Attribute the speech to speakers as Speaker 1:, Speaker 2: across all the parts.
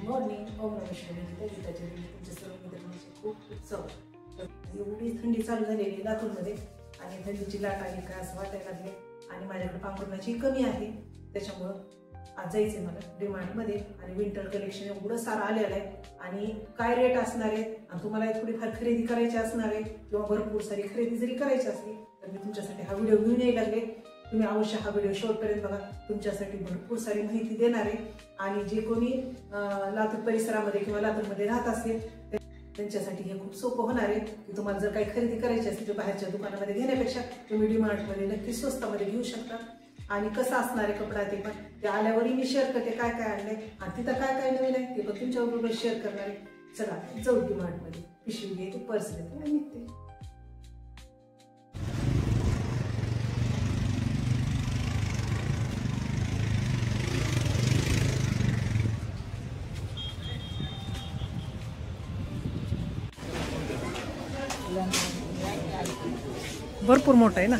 Speaker 1: Morning ओम नमः शिवाय तुमच्या सर्व मित्रांचे खूप खूप स्वागत। एवढी थंडी चालू झालेली आहे लातूरमध्ये आणि थंडीची लाट आली का असं वाटायला लागले आणि माझ्याकडे पांघरुणाची कमी आहे, त्याच्यामुळं आज जायचंय मला डीमार्टमध्ये आणि विंटर कलेक्शन एवढं सारं आलेलं आहे आणि काय रेट असणार आहे आणि तुम्हाला थोडीफार खरेदी करायची असणार आहे किंवा भरपूर सारी खरेदी जरी करायची असली तर मी तुमच्यासाठी हा व्हिडिओ घेऊन यायला लागले। तुम्ही अवश्य हा व्हिडिओ शेवटपर्यंत बघा, तुमच्यासाठी भरपूर सारी माहिती देणार आहे आणि जे कोणी लातूर परिसरामध्ये किंवा लातूरमध्ये राहत असेल त्यांच्यासाठी हे खूप सोपं होणार आहे की तुम्हाला जर काही खरेदी करायची असेल तर बाहेरच्या दुकानामध्ये घेण्यापेक्षा तुम्ही डीमार्टमध्ये नक्की स्वस्तामध्ये घेऊ शकता। आणि कसं असणार आहे कपडा ते पण ते आल्यावरही मी शेअर करते काय काय आणलंय आणि तिथं काय काय नवीन आहे ते पण तुमच्याबरोबर शेअर करणार आहे। चला जाऊ डीमार्टमध्ये, पिशवी घे, पर्स घेते आणि निघते। भरपूर मोठा आहे ना,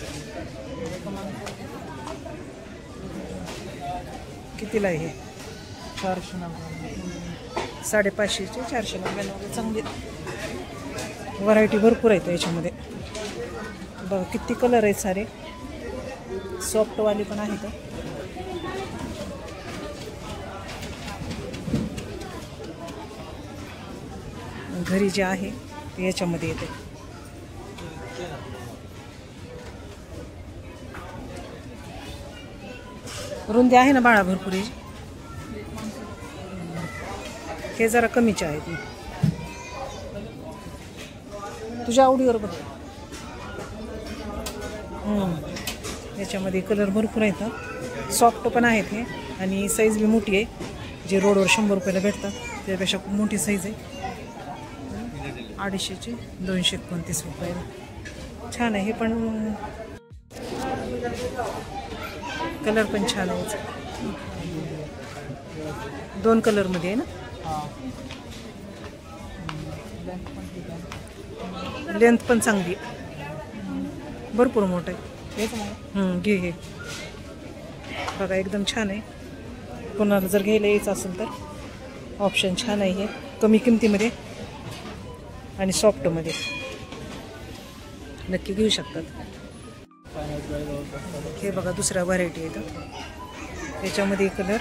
Speaker 1: कितीला आहे हे? 499, 550 499। चांगली व्हरायटी भरपूर आहे याच्यामध्ये बघा, किती कलर आहेत सारे, सॉफ्टवाले पण आहेत। घरी जे आहे ते याच्यामध्ये येते। रुंदी आहे ना बाळा भरपूर, हे जरा कमीचे आहेत, तुझ्या आवडीवर बघ। याच्यामध्ये कलर भरपूर आहेत, सॉफ्ट पण आहेत हे आणि साईज बी मोठी आहे। जे रोडवर 100 रुपयाला भेटतात त्यापेक्षा खूप मोठी साईज आहे। 250 चे 229 रुपयाला छान आहे हे पण, कलर पण छान आहे, 2 कलर मध्ये आहे ना, लेंथ पण चांगली आहे, भरपूर मोठं आहे। घे हे बघा, एकदम छान आहे। कोणाला जर घ्यायला यायचं असेल तर ऑप्शन छान आहे हे, कमी किमतीमध्ये आणि सॉफ्टमध्ये नक्की घेऊ शकतात। हे बघा दुसऱ्या व्हरायटी आहेत, याच्यामध्ये कलर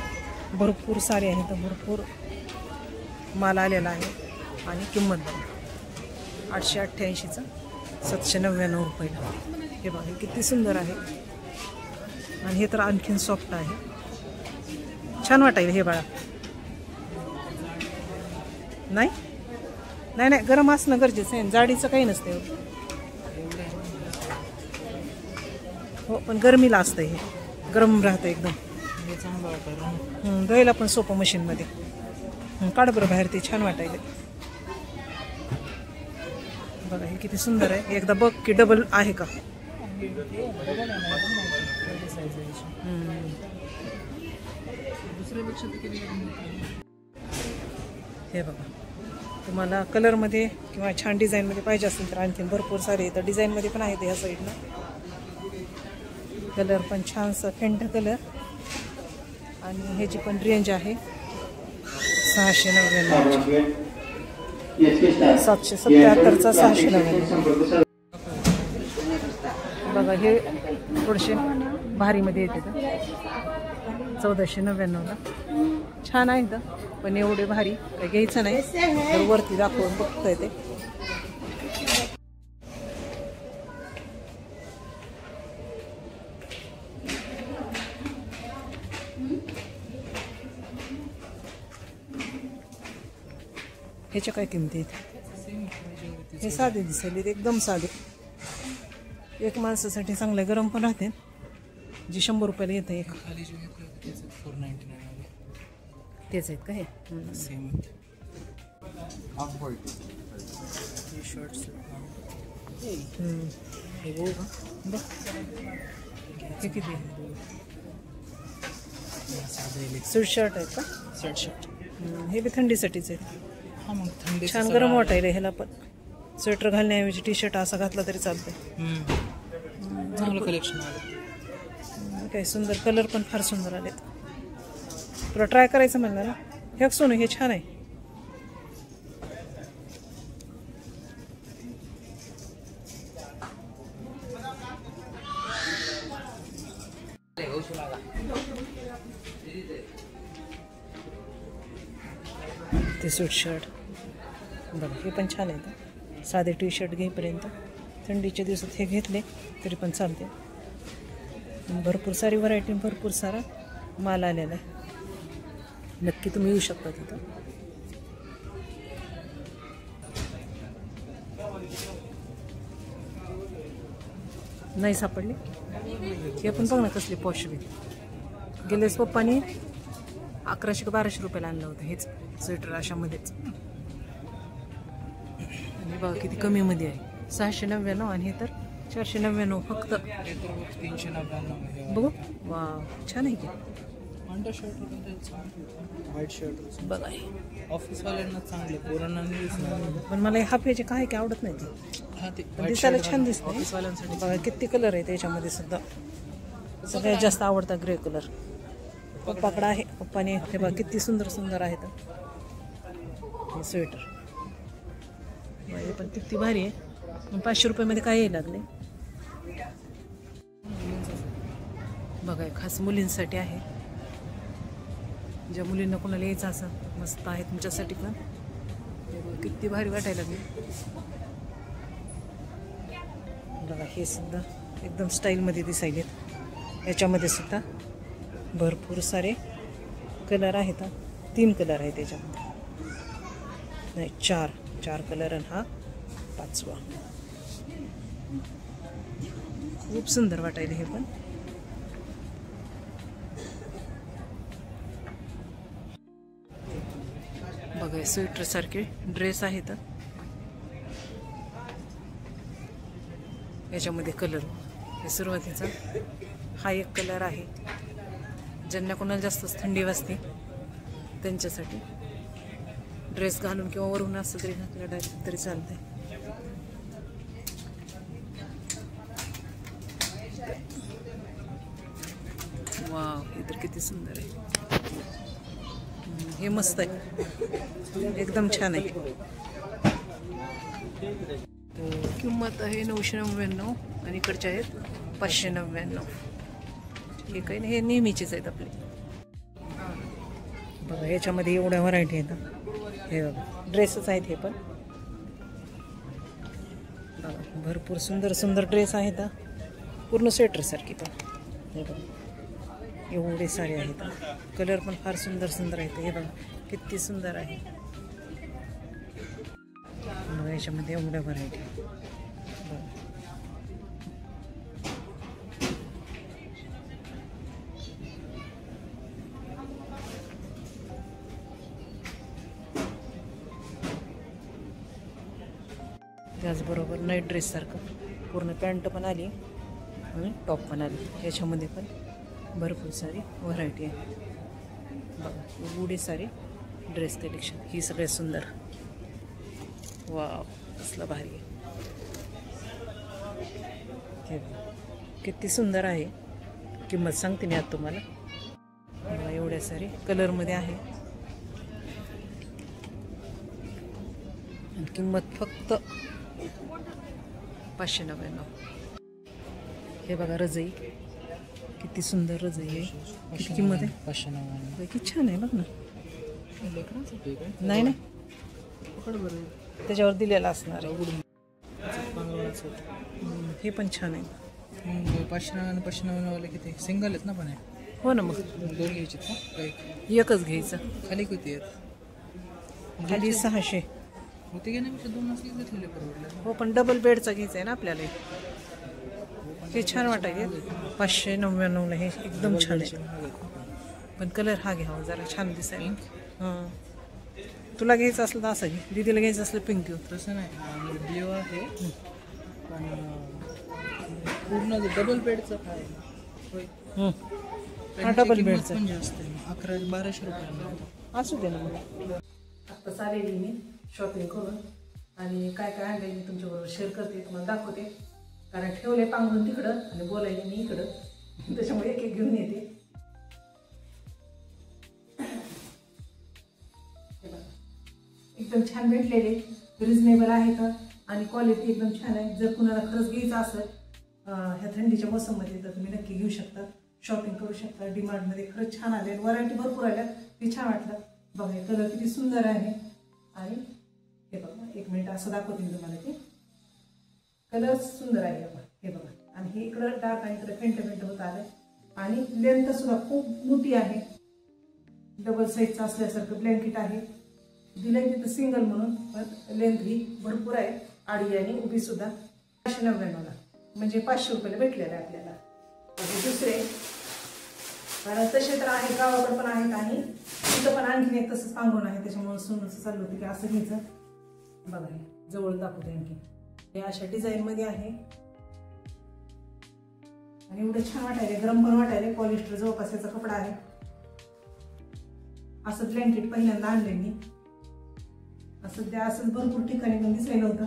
Speaker 1: भरपूर सारे आहेत, भरपूर माल आलेला आहे आणि किंमत बघा 888चा 799 रुपयाला। हे बघा किती सुंदर आहे आणि हे तर आणखीन सॉफ्ट आहे, छान वाटायला हे बाळा। नाही नाही नाही, गरम असणं गरजेचं आहे, जाडीचं काही नसतं हो, पण गरमीला असतं हे, गरम राहतं एकदम, धुवायला पण सोपं मशीनमध्ये। काढ बरं बाहेर, ते छान वाटायला बघा, हे किती सुंदर आहे। एकदा बघ की डबल आहे का, हे बघा। तुम्हाला कलरमध्ये किंवा छान डिझाईनमध्ये पाहिजे असेल तर आणखीन भरपूर सारे येतं, डिझाईनमध्ये पण आहेत ह्या साईडला। कलर पण छानसा फेंट कलर आणि ह्याची पण रेंज आहे 699, 777चा 699 बघा। हे थोडेसे भारीमध्ये येते तर 1499ला, छान आहे तर पण एवढे भारी काही घ्यायचं नाही, तर वरती दाखवून बघतोय ते। ह्याच्या काय किमती आहेत? हे साधे दिसायले, एकदम साधे, एक माणसासाठी चांगले, गरम पण राहते, जे 100 रुपयाला येतं एक। तेच आहेत का हे? हे किती? स्वेट शर्ट आहेत का? स्वेट शर्ट हे बी थंडीसाठीच आहेत। छान गरम वाटायला ह्याला पण, स्वेटर घालण्याऐवजी टी शर्ट असा घातला तरी चालतंय।
Speaker 2: चांगलं कलेक्शन आलं,
Speaker 1: काय सुंदर कलर पण फार सुंदर आलेत। तुला ट्राय करायचं म्हणलं ना, हे सोनू हे छान आहे। ते स्वेटशर्ट बघा, हे पण छान आहेत. साधे टी शर्ट घेईपर्यंत थंडीच्या दिवसात हे घेतले तरी पण चालते. भरपूर सारी व्हरायटी, भरपूर सारा माल आलेला आहे. नक्की तुम्ही येऊ शकता तिथं. नाही सापडली. हे पण बघ ना कसली पॉश बी. गेलेच पप्पानी 1100 का 1200 रुपयाला आणलं होतं हेच स्वेटर अशामध्येच. आणि बघा किती कमीमध्ये आहे. 699 आणि हे तर 499 फक्त.
Speaker 2: 399
Speaker 1: बघू वा, छान आहे की.
Speaker 2: शर्ट व्हाईट शर्ट
Speaker 1: बघा
Speaker 2: ऑफिसवाल्यांना चांगलं, पोरांना नाही.
Speaker 1: पण मला हाफ याचे काय की आवडत नाही ते.
Speaker 2: हा ते
Speaker 1: पण दिसायला छान दिसतं.
Speaker 2: ऑफिसवाल्यांसाठी.
Speaker 1: बघा किती कलर आहे त्याच्यामध्ये सुद्धा. सगळ्यात जास्त आवडता ग्रे कलर पप्पाकडे आहे. पप्पाने हे बघा किती सुंदर सुंदर आहेत हे स्वेटर. हे पण किती भारी आहे. 500 रुपयामध्ये काय यायला लागले बघा. खास मुलींसाठी आहे. ज्या मुलींना कोणाला यायचं असं मस्त आहे तुमच्यासाठी पण. किती भारी वाटायला लागले बघा. हे सुद्धा एकदम स्टाईलमध्ये दिसायलेत. याच्यामध्ये सुद्धा भरपूर सारे कलर आहेत. 3 कलर आहेत त्याच्यामध्ये, नाही 4 कलर आणि हा 5वा. खूप सुंदर वाटायला हे पण. बघा स्वेटर सारखे ड्रेस आहेत. याच्यामध्ये कलर हे सुरुवातीचा हा एक कलर आहे. ज्यांना कोणाला जास्तच थंडी वाजते त्यांच्यासाठी ड्रेस घालून किंवा वरून असं तरी घातलं डायरेक्ट तरी चालतंय. वाव, हे तर किती सुंदर आहे. हे मस्त आहे, एकदम छान आहे. किंमत आहे 999 आणि इकडच्या आहेत 599. हे काही नाही, हे नेहमीचेच आहेत आपले. बघा ह्याच्यामध्ये एवढ्या व्हरायटी आहेत. हे बघा ड्रेसच आहेत हे पण. बघा भरपूर सुंदर सुंदर ड्रेस आहेत. पूर्ण स्वेटरसारखी पण. हे बघा एवढे सारे आहेत. कलर पण फार सुंदर सुंदर आहेत. हे बघा किती सुंदर आहे. बघा याच्यामध्ये एवढ्या व्हरायटी. त्याचबरोबर नाईट ड्रेस सारखं पूर्ण पॅन्ट पण आली आणि टॉप पण आली. याच्यामध्ये पण भरपूर सारी व्हरायटी आहे. बघा एवढी सारी ड्रेस कलेक्शन. ही सगळ्यात सुंदर. वाव कसलं भारी आहे. हे किती सुंदर आहे. किंमत सांगते मी आता तुम्हाला. बघा एवढ्या सारी कलरमध्ये आहे. आणि किंमत फक्त 599. हे बघा रजई किती सुंदर रजई आहे. किती किंमत आहे?
Speaker 2: 599.
Speaker 1: किती छान आहे बघ ना. नाही नाही त्याच्यावर दिलेला असणार. हे पण छान आहे.
Speaker 2: 599 वाले किती सिंगल आहेत ना पण आहे.
Speaker 1: हो ना मग
Speaker 2: 2 घ्यायचे का काही?
Speaker 1: एकच घ्यायचं.
Speaker 2: खाली किती आहेत?
Speaker 1: खाली 600
Speaker 2: होते घेण्यापेक्षा 2 असले घेतलेले परवडले.
Speaker 1: हो पण डबल बेडचा घ्यायचा आहे ना आपल्याला. हे छान वाटायचे. 599ला हे एकदम छान आहे. पण कलर हा घ्यावा जरा छान दिसायला. हां तुला घ्यायचं असलं तर असं घे. दीदीला घ्यायचं असलं पिंक घेऊ.
Speaker 2: तसं नाही देव आहे पण पूर्ण डबल बेडचं काय होय.
Speaker 1: हा डबल बेडचं
Speaker 2: म्हणजे असते 1100-1200 रुपये
Speaker 1: असू दे ना. मग आत्ताच आलेली मी शॉपिंग करून आणि काय काय आणले मी तुमच्याबरोबर शेअर करते, तुम्हाला दाखवते. कारण ठेवले पांघरून तिकडं आणि बोलायला मी इकडं, त्याच्यामुळे एक एक घेऊन येते. एकदम छान भेटलेले, रिजनेबल आहेत आणि क्वालिटी एकदम छान आहे. जर कुणाला खरंच घ्यायचं असेल ह्या थंडीच्या मोसममध्ये तर तुम्ही नक्की घेऊ शकता. शॉपिंग करू शकता. डिमार्टमध्ये खरंच छान आले. व्हरायटी भरपूर आल्या. ते छान वाटलं. बघा कलर किती सुंदर आहे. आणि हे बघा, 1 मिनिट असं दाखवते मी तुम्हाला ते. कलर सुंदर आहे बघा, हे बघा. आणि हे इकडं डार्क आणि इकडे फेंट होत आलंय. आणि लेंथ सुद्धा खूप मोठी आहे. डबल साईजचं असल्यासारखं ब्लँकेट आहे. दिलंय तिथं सिंगल म्हणून, पण लेंथ ही भरपूर आहे. आडी आणि उभी सुद्धा 599ला, म्हणजे 500 रुपयाला भेटलेलं आहे आपल्याला. दुसरे कारण तसे तर आहे, गावाकडे पण आहेत आणि तिथं पण आणखीन एक तसंच पांघरून आहे. त्याच्यामुळे सोनंच चाललं होतं की असं घ्यायचं. बघा हे जवळ दाखवते आणखी. हे अशा डिझाईन मध्ये आहे आणि एवढं छान वाटायला, गरम पण वाटायला. पॉलिस्टर जवळपास याचा कपडा आहे. असं ब्लँकेट पहिल्यांदा आणले मी. असं त्या असं भरपूर ठिकाणी पण दिसायला होतं.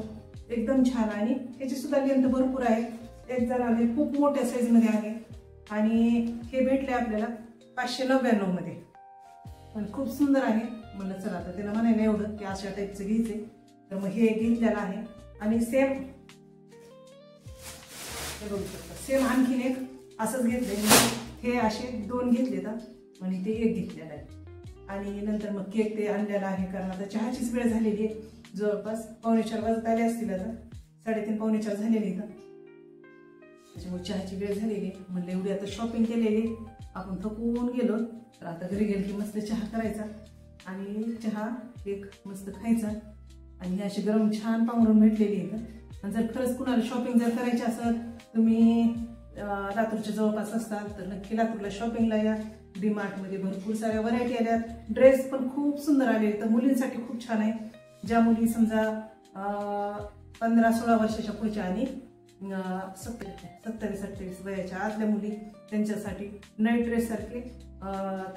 Speaker 1: एकदम छान. आणि ह्याची सुद्धा लेंथ भरपूर आहे. एक जण आले खूप मोठ्या साईज मध्ये आहे. आणि हे भेटले आपल्याला 599 मध्ये. पण खूप सुंदर आहे. म्हणलं चला आता त्याला म्हणायला एवढं की अशा टाईपचं घ्यायचंय, तर मग हे घेतलेलं आहे. आणि सेम हे बघू शकता, सेम आणखीन एक असंच घेतलंय. हे असे 2 घेतले आणि ते 1 घेतलेलं आहे. आणि नंतर मग केक ते आणलेला आहे, कारण आता चहाचीच वेळ झालेली आहे. जवळपास 3:45 वाजत आले असतील. आता 3:30-3:45 झालेली आहे. त्याच्यामुळे चहाची वेळ झालेली आहे. म्हणलं एवढी आता शॉपिंग केलेली, आपण थकून गेलो, तर आता घरी गेलो की मस्त चहा करायचा आणि चहा केक मस्त खायचा. आणि हे अशी गरम छान पांघरून भेटलेली आहे. आणि जर खरंच कुणाला शॉपिंग जर करायची असेल, तुम्ही लातूरच्या जवळपास असताल तर नक्की लातूरला शॉपिंगला या. डीमार्ट मध्ये भरपूर साऱ्या व्हरायटी आल्यात. ड्रेस पण खूप सुंदर आले, तर मुलींसाठी खूप छान आहे. ज्या मुली समजा 15-16 वर्षाच्या पुढच्या आणि 27-28 वयाच्या आतल्या मुली, त्यांच्यासाठी नाईट ड्रेस सारखे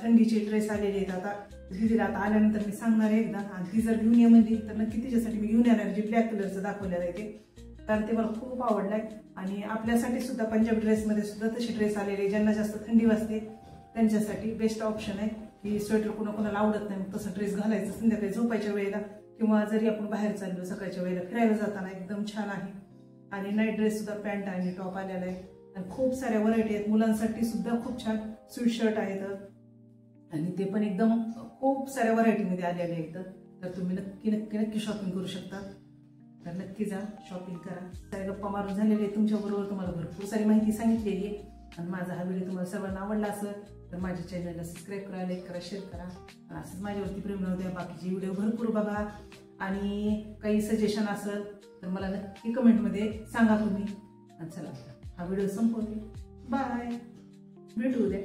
Speaker 1: थंडीचे ड्रेस आलेले आहेत. आता दीदीला आता आल्यानंतर मी सांगणार आहे एकदा. आणि ती जर घेऊन ये म्हणली तर नक्की तिच्यासाठी मी घेऊन येणार. जे ब्लॅक कलरचं दाखवलेलं आहे ते, कारण ते मला खूप आवडलंय. आणि आपल्यासाठी सुद्धा पंजाबी ड्रेसमध्ये सुद्धा तसे ड्रेस आलेले, ज्यांना जास्त थंडी वाजते त्यांच्यासाठी बेस्ट ऑप्शन आहे. की स्वेटर कोणाला आवडत नाही, मग तसं ड्रेस घालायचं संध्याकाळी झोपायच्या वेळेला, किंवा जरी आपण बाहेर चाललो सकाळच्या वेळेला फिरायला जाताना एकदम छान आहे. आणि नाईट ड्रेस सुद्धा पॅन्ट आणि टॉप आलेला आहे. आणि खूप साऱ्या व्हरायटी आहेत. मुलांसाठी सुद्धा खूप छान स्वीटशर्ट आहेत आणि ते पण एकदम खूप साऱ्या व्हरायटीमध्ये आलेले आहेत. तर तुम्ही नक्की नक्की नक्की शॉपिंग करू शकता. तर नक्की जा, शॉपिंग करा. सारे गप्पा मारून झालेले आहे तुमच्याबरोबर. तुम्हाला भरपूर सारी माहिती सांगितलेली आहे. आणि माझा हा व्हिडिओ तुम्हाला सर्वांना आवडला असेल तर माझ्या चॅनलला सबस्क्राईब करा, लाईक करा, शेअर करा. आणि असंच माझ्यावरती प्रेम राहू द्या. बाकीचे व्हिडिओ भरपूर बघा. आणि काही सजेशन असेल तर मला नक्की कमेंटमध्ये सांगा तुम्ही. आणि चला हा व्हिडिओ संपवते. बाय, भेटू उद्या.